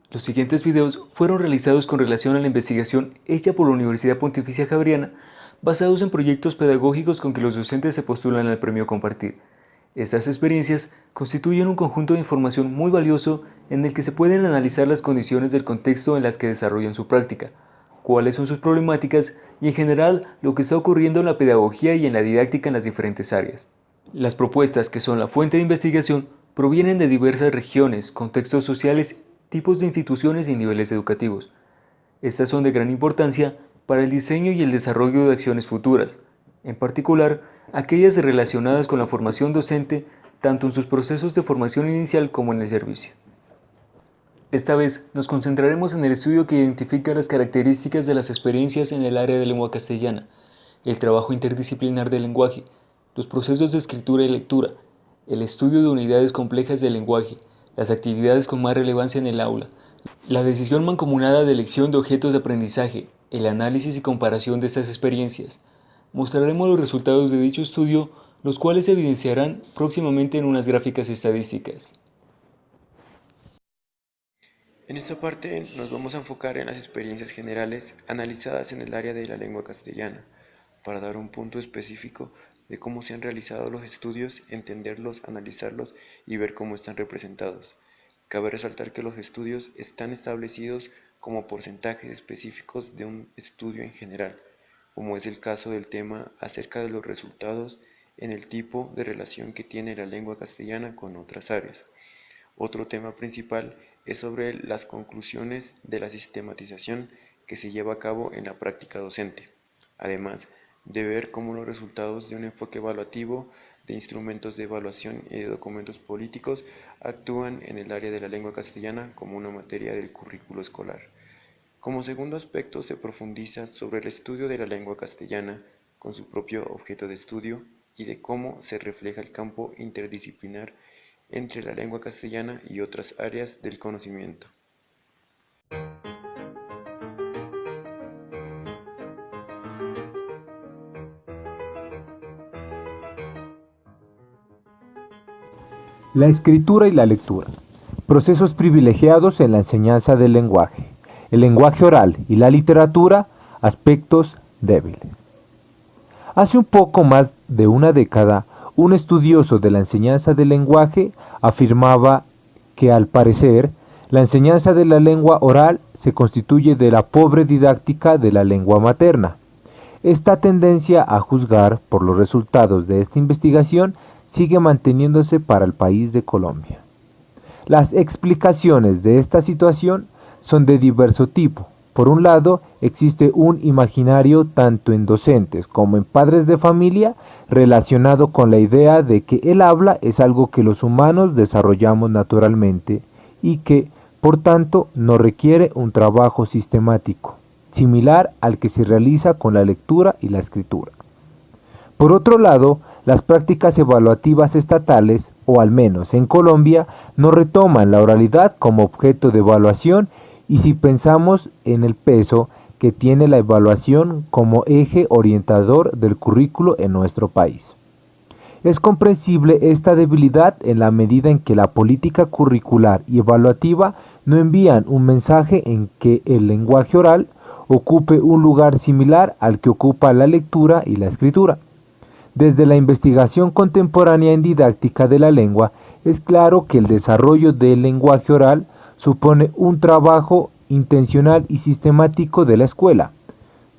Los siguientes videos fueron realizados con relación a la investigación hecha por la Universidad Pontificia Javeriana, basados en proyectos pedagógicos con que los docentes se postulan al premio Compartir. Estas experiencias constituyen un conjunto de información muy valioso en el que se pueden analizar las condiciones del contexto en las que desarrollan su práctica, cuáles son sus problemáticas y en general lo que está ocurriendo en la pedagogía y en la didáctica en las diferentes áreas. Las propuestas, que son la fuente de investigación, provienen de diversas regiones, contextos sociales, tipos de instituciones y niveles educativos. Estas son de gran importancia para el diseño y el desarrollo de acciones futuras, en particular aquellas relacionadas con la formación docente, tanto en sus procesos de formación inicial como en el servicio. Esta vez nos concentraremos en el estudio que identifica las características de las experiencias en el área de lengua castellana, el trabajo interdisciplinar del lenguaje, los procesos de escritura y lectura, el estudio de unidades complejas del lenguaje, las actividades con más relevancia en el aula, la decisión mancomunada de elección de objetos de aprendizaje, el análisis y comparación de estas experiencias. Mostraremos los resultados de dicho estudio, los cuales se evidenciarán próximamente en unas gráficas estadísticas. En esta parte nos vamos a enfocar en las experiencias generales analizadas en el área de la lengua castellana, para dar un punto específico de cómo se han realizado los estudios, entenderlos, analizarlos y ver cómo están representados. Cabe resaltar que los estudios están establecidos como porcentajes específicos de un estudio en general, como es el caso del tema acerca de los resultados en el tipo de relación que tiene la lengua castellana con otras áreas. Otro tema principal es sobre las conclusiones de la sistematización que se lleva a cabo en la práctica docente, además de ver cómo los resultados de un enfoque evaluativo, de instrumentos de evaluación y de documentos políticos actúan en el área de la lengua castellana como una materia del currículo escolar. Como segundo aspecto se profundiza sobre el estudio de la lengua castellana con su propio objeto de estudio y de cómo se refleja el campo interdisciplinar entre la lengua castellana y otras áreas del conocimiento. La escritura y la lectura. Procesos privilegiados en la enseñanza del lenguaje. El lenguaje oral y la literatura, aspectos débiles. Hace un poco más de una década, un estudioso de la enseñanza del lenguaje afirmaba que, al parecer, la enseñanza de la lengua oral se constituye de la pobre didáctica de la lengua materna. Esta tendencia a juzgar por los resultados de esta investigación sigue manteniéndose para el país de Colombia. Las explicaciones de esta situación son de diverso tipo. Por un lado, existe un imaginario tanto en docentes como en padres de familia relacionado con la idea de que el habla es algo que los humanos desarrollamos naturalmente y que, por tanto, no requiere un trabajo sistemático, similar al que se realiza con la lectura y la escritura. Por otro lado, las prácticas evaluativas estatales, o al menos en Colombia, no retoman la oralidad como objeto de evaluación, y si pensamos en el peso que tiene la evaluación como eje orientador del currículo en nuestro país. Es comprensible esta debilidad en la medida en que la política curricular y evaluativa no envían un mensaje en que el lenguaje oral ocupe un lugar similar al que ocupa la lectura y la escritura. Desde la investigación contemporánea en didáctica de la lengua, es claro que el desarrollo del lenguaje oral supone un trabajo intencional y sistemático de la escuela,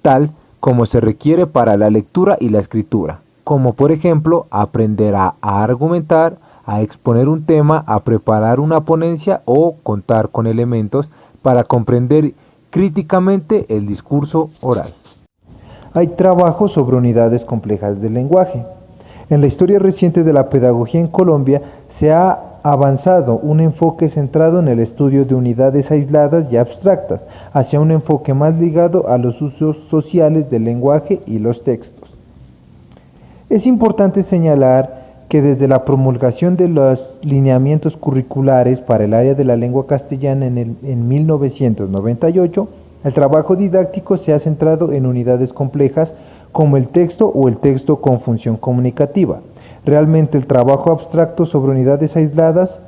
tal como se requiere para la lectura y la escritura, como por ejemplo aprender a argumentar, a exponer un tema, a preparar una ponencia o contar con elementos para comprender críticamente el discurso oral. Hay trabajos sobre unidades complejas del lenguaje. En la historia reciente de la pedagogía en Colombia se ha avanzado un enfoque centrado en el estudio de unidades aisladas y abstractas, hacia un enfoque más ligado a los usos sociales del lenguaje y los textos. Es importante señalar que desde la promulgación de los lineamientos curriculares para el área de la lengua castellana en 1998, el trabajo didáctico se ha centrado en unidades complejas como el texto o el texto con función comunicativa. Realmente el trabajo abstracto sobre unidades aisladas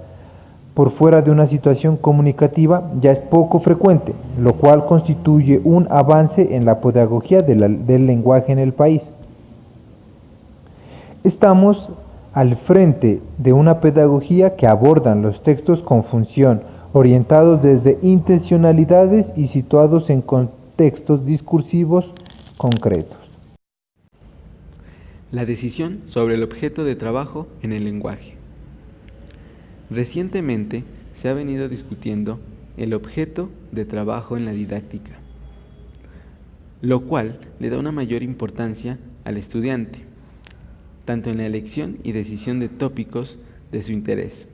por fuera de una situación comunicativa ya es poco frecuente, lo cual constituye un avance en la pedagogía del lenguaje en el país. Estamos al frente de una pedagogía que abordan los textos con función, orientados desde intencionalidades y situados en contextos discursivos concretos. La decisión sobre el objeto de trabajo en el lenguaje. Recientemente se ha venido discutiendo el objeto de trabajo en la didáctica, lo cual le da una mayor importancia al estudiante, tanto en la elección y decisión de tópicos de su interés,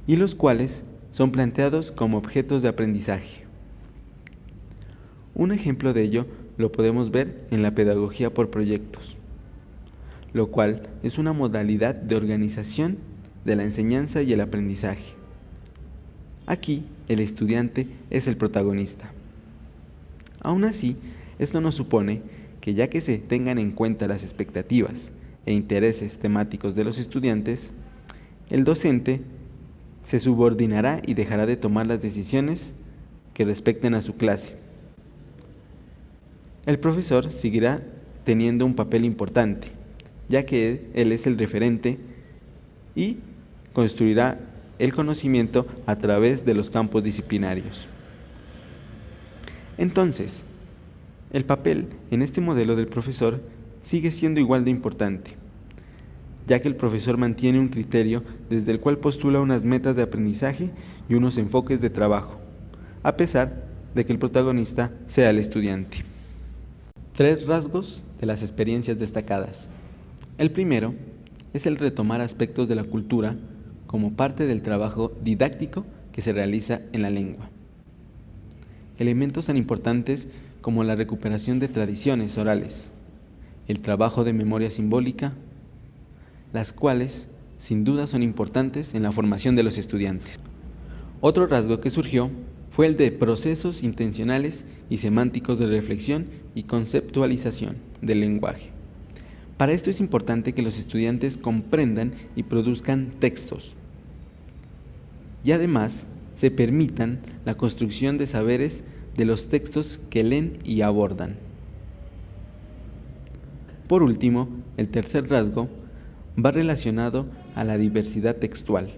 y los cuales son planteados como objetos de aprendizaje. Un ejemplo de ello lo podemos ver en la pedagogía por proyectos, lo cual es una modalidad de organización de la enseñanza y el aprendizaje. Aquí, el estudiante es el protagonista. Aún así, esto no supone que ya que se tengan en cuenta las expectativas e intereses temáticos de los estudiantes, el docente se subordinará y dejará de tomar las decisiones que respecten a su clase. El profesor seguirá teniendo un papel importante, ya que él es el referente y construirá el conocimiento a través de los campos disciplinarios. Entonces, el papel en este modelo del profesor sigue siendo igual de importante, ya que el profesor mantiene un criterio desde el cual postula unas metas de aprendizaje y unos enfoques de trabajo, a pesar de que el protagonista sea el estudiante. 3 rasgos de las experiencias destacadas. El primero es el retomar aspectos de la cultura como parte del trabajo didáctico que se realiza en la lengua. Elementos tan importantes como la recuperación de tradiciones orales, el trabajo de memoria simbólica, las cuales sin duda son importantes en la formación de los estudiantes. Otro rasgo que surgió fue el de procesos intencionales y semánticos de reflexión y conceptualización del lenguaje. Para esto es importante que los estudiantes comprendan y produzcan textos y además se permitan la construcción de saberes de los textos que leen y abordan. Por último, el tercer rasgo va relacionado a la diversidad textual,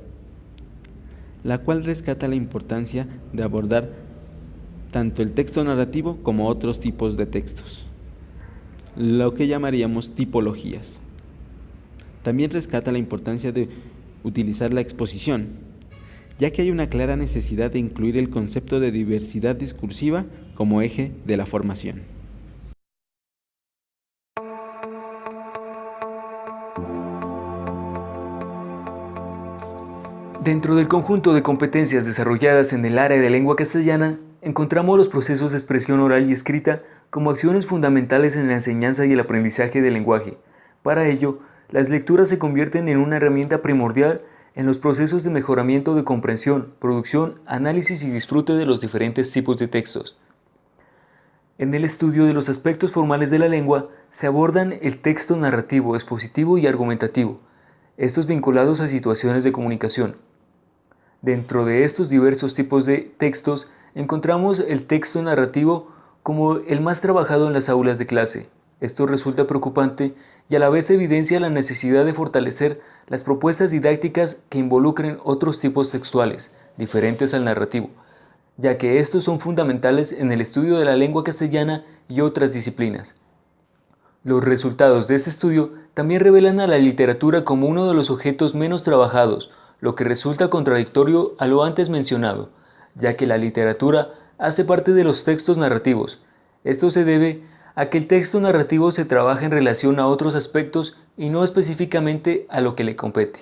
la cual rescata la importancia de abordar tanto el texto narrativo como otros tipos de textos, lo que llamaríamos tipologías. También rescata la importancia de utilizar la exposición, ya que hay una clara necesidad de incluir el concepto de diversidad discursiva como eje de la formación. Dentro del conjunto de competencias desarrolladas en el área de lengua castellana, encontramos los procesos de expresión oral y escrita como acciones fundamentales en la enseñanza y el aprendizaje del lenguaje. Para ello, las lecturas se convierten en una herramienta primordial en los procesos de mejoramiento de comprensión, producción, análisis y disfrute de los diferentes tipos de textos. En el estudio de los aspectos formales de la lengua se abordan el texto narrativo, expositivo y argumentativo, estos vinculados a situaciones de comunicación. Dentro de estos diversos tipos de textos encontramos el texto narrativo como el más trabajado en las aulas de clase. Esto resulta preocupante y a la vez evidencia la necesidad de fortalecer las propuestas didácticas que involucren otros tipos textuales, diferentes al narrativo, ya que estos son fundamentales en el estudio de la lengua castellana y otras disciplinas. Los resultados de este estudio también revelan a la literatura como uno de los objetos menos trabajados, lo que resulta contradictorio a lo antes mencionado, ya que la literatura hace parte de los textos narrativos. Esto se debe a que el texto narrativo se trabaja en relación a otros aspectos y no específicamente a lo que le compete.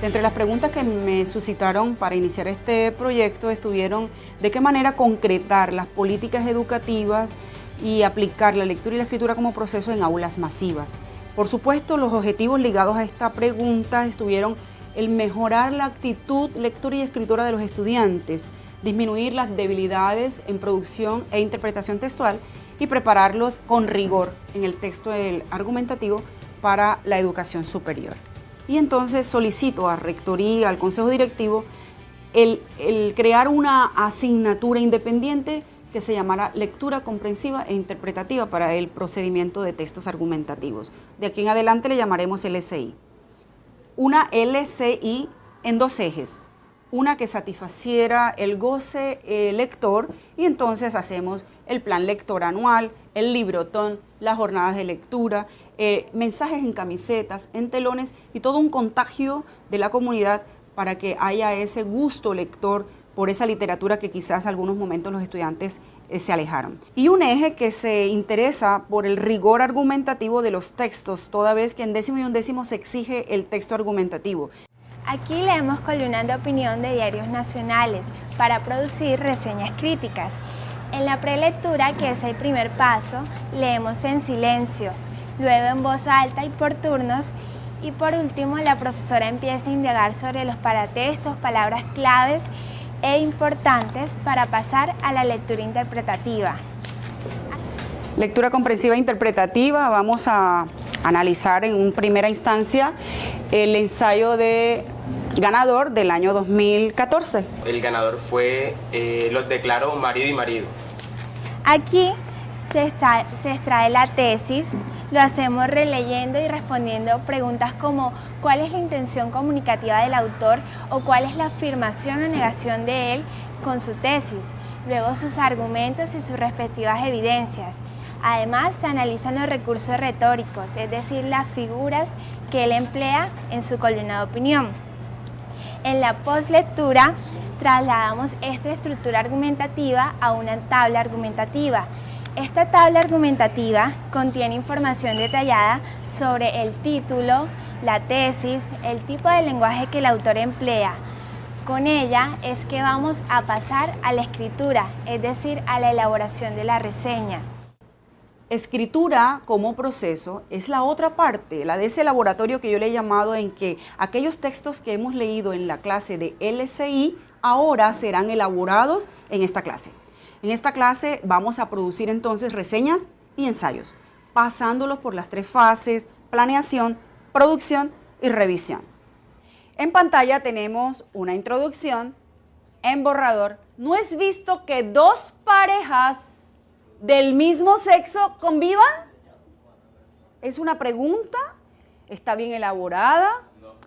Entre las preguntas que me suscitaron para iniciar este proyecto estuvieron de qué manera concretar las políticas educativas y aplicar la lectura y la escritura como proceso en aulas masivas. Por supuesto, los objetivos ligados a esta pregunta estuvieron el mejorar la actitud lectora y escritora de los estudiantes, disminuir las debilidades en producción e interpretación textual y prepararlos con rigor en el texto argumentativo para la educación superior. Y entonces solicito a Rectoría, al Consejo Directivo, el crear una asignatura independiente que se llamara Lectura Comprensiva e Interpretativa para el procedimiento de textos argumentativos. De aquí en adelante le llamaremos LCI. Una LCI en dos ejes. Una que satisfaciera el goce lector, y entonces hacemos el plan lector anual, el librotón, las jornadas de lectura, mensajes en camisetas, en telones y todo un contagio de la comunidad para que haya ese gusto lector por esa literatura que quizás en algunos momentos los estudiantes se alejaron. Y un eje que se interesa por el rigor argumentativo de los textos, toda vez que en décimo y undécimo se exige el texto argumentativo. Aquí leemos columnas de opinión de diarios nacionales para producir reseñas críticas. En la prelectura, que es el primer paso, leemos en silencio, luego en voz alta y por turnos, y por último la profesora empieza a indagar sobre los paratextos, palabras claves e importantes para pasar a la lectura interpretativa. Lectura comprensiva e interpretativa, vamos a analizar en primera instancia el ensayo ganador del año 2014. El ganador fue Los declaro marido y marido. Aquí se extrae la tesis, lo hacemos releyendo y respondiendo preguntas como ¿cuál es la intención comunicativa del autor o cuál es la afirmación o negación de él con su tesis? Luego sus argumentos y sus respectivas evidencias. Además, se analizan los recursos retóricos, es decir, las figuras que él emplea en su columna de opinión. En la postlectura, trasladamos esta estructura argumentativa a una tabla argumentativa. Esta tabla argumentativa contiene información detallada sobre el título, la tesis, el tipo de lenguaje que el autor emplea. Con ella es que vamos a pasar a la escritura, es decir, a la elaboración de la reseña. Escritura como proceso es la otra parte, la de ese laboratorio que yo le he llamado, en que aquellos textos que hemos leído en la clase de LCI ahora serán elaborados en esta clase. En esta clase vamos a producir entonces reseñas y ensayos, pasándolos por las tres fases: planeación, producción y revisión. En pantalla tenemos una introducción. En borrador: ¿no es visto que dos parejas del mismo sexo convivan? Es una pregunta, está bien elaborada,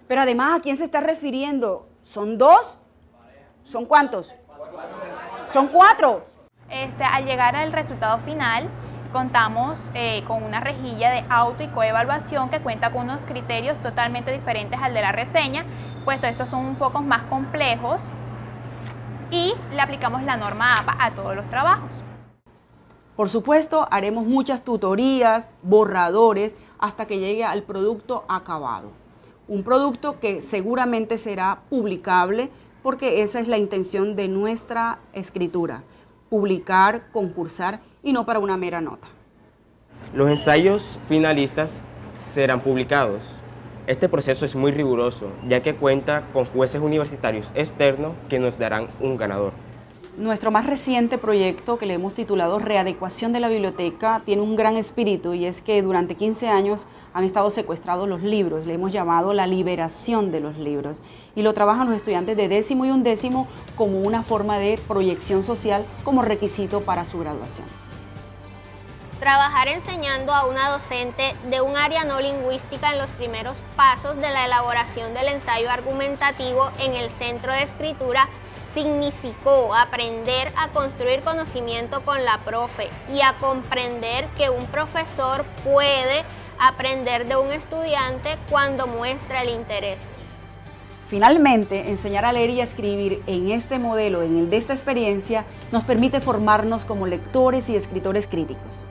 pero además, ¿a quién se está refiriendo? ¿Son dos? ¿Son cuántos? Son cuatro. Al llegar al resultado final, contamos con una rejilla de auto y coevaluación que cuenta con unos criterios totalmente diferentes al de la reseña, puesto estos son un poco más complejos, y le aplicamos la norma APA a todos los trabajos. Por supuesto, haremos muchas tutorías, borradores, hasta que llegue al producto acabado. Un producto que seguramente será publicable, porque esa es la intención de nuestra escritura: publicar, concursar y no para una mera nota. Los ensayos finalistas serán publicados. Este proceso es muy riguroso, ya que cuenta con jueces universitarios externos que nos darán un ganador. Nuestro más reciente proyecto, que le hemos titulado Readecuación de la Biblioteca, tiene un gran espíritu, y es que durante 15 años han estado secuestrados los libros. Le hemos llamado la liberación de los libros, y lo trabajan los estudiantes de décimo y undécimo como una forma de proyección social, como requisito para su graduación. Trabajar enseñando a una docente de un área no lingüística en los primeros pasos de la elaboración del ensayo argumentativo en el Centro de Escritura significó aprender a construir conocimiento con la profe y a comprender que un profesor puede aprender de un estudiante cuando muestra el interés. Finalmente, enseñar a leer y a escribir en este modelo, en el de esta experiencia, nos permite formarnos como lectores y escritores críticos.